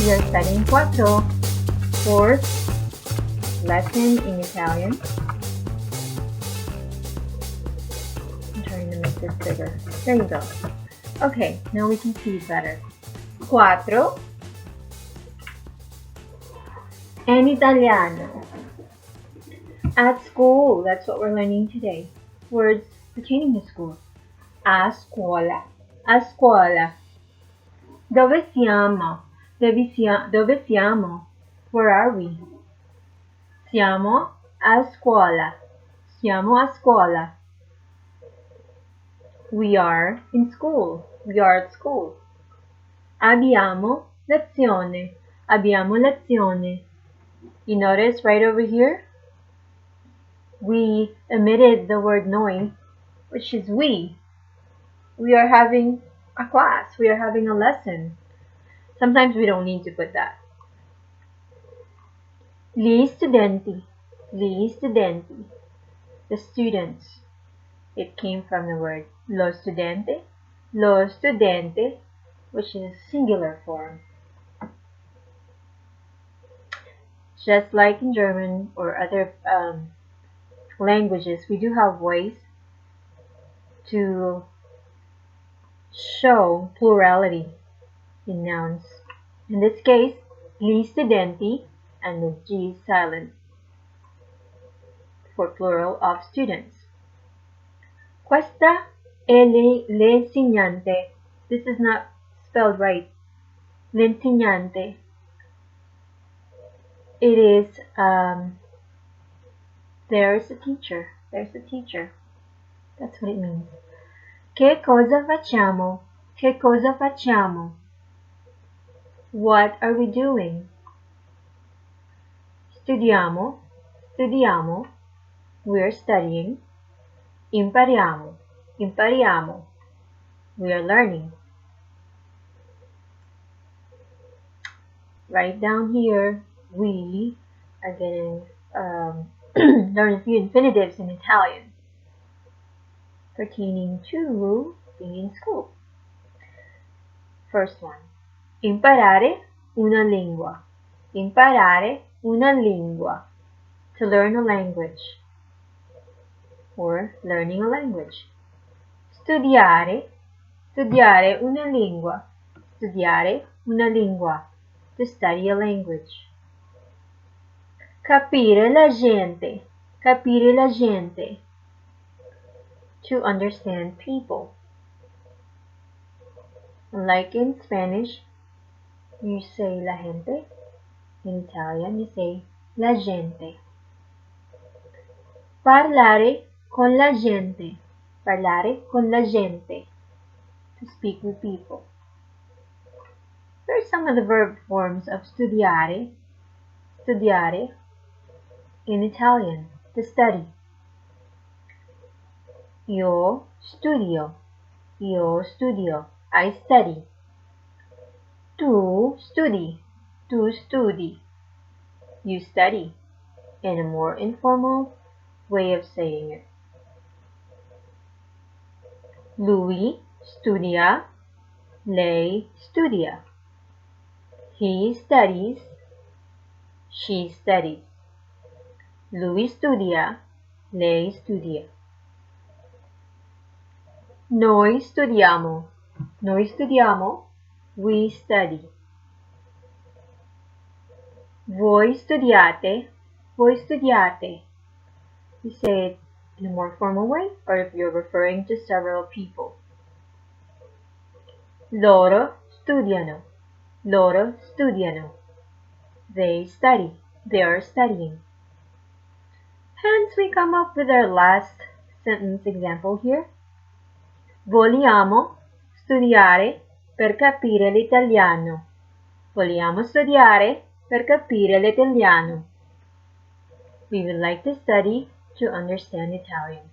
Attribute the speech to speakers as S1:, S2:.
S1: we are studying quattro, fourth lesson in Italian. I'm trying to make this bigger. There you go. Okay, now we can see it better. Quattro in italiano. At school, that's what we're learning today. Words pertaining to school. A scuola. A scuola. Dove siamo? Dove siamo? Where are we? Siamo a scuola. Siamo a scuola. We are in school. We are at school. Abbiamo lezione. Abbiamo lezione. You notice right over here? We omitted the word noi, which is we. We are having a class. We are having a lesson. Sometimes we don't need to put that. Gli studenti. Gli studenti. The students. It came from the word lo studente. Lo studente, which is singular form. Just like in German or other languages, we do have ways to show plurality in nouns. In this case, gli studenti, and the G is silent for plural of students. Questa è l'insegnante. This is not spelled right. L'insegnante. It is, there's a teacher. There's a teacher. That's what it means. Che cosa facciamo? Che cosa facciamo? What are we doing? Studiamo. Studiamo. We're studying. Impariamo. Impariamo. We are learning. Right down here, we are going to learn a few infinitives in Italian pertaining to being in school. First one. Imparare una lingua. Imparare una lingua. To learn a language. Or learning a language. Studiare. Studiare una lingua. Studiare una lingua. To study a language. Capire la gente. Capire la gente. To understand people. Like in Spanish, you say la gente. In Italian, you say la gente. Parlare con la gente. Parlare con la gente. To speak with people. Here are some of the verb forms of studiare. Studiare in Italian. To study. Io studio. Io studio. I study. Tu studi. Tu studi. You study. In a more informal way of saying it. Lui studia. Lei studia. He studies. She studies. Lui studia. Lei studia. Noi studiamo. Noi studiamo. We study. Voi studiate. Voi studiate. You say it in a more formal way, or if you're referring to several people. Loro studiano. Loro studiano. They study. They are studying. Hence, we come up with our last sentence example here. Vogliamo studiare per capire l'italiano. Vogliamo studiare per capire l'italiano. We would like to study to understand Italian.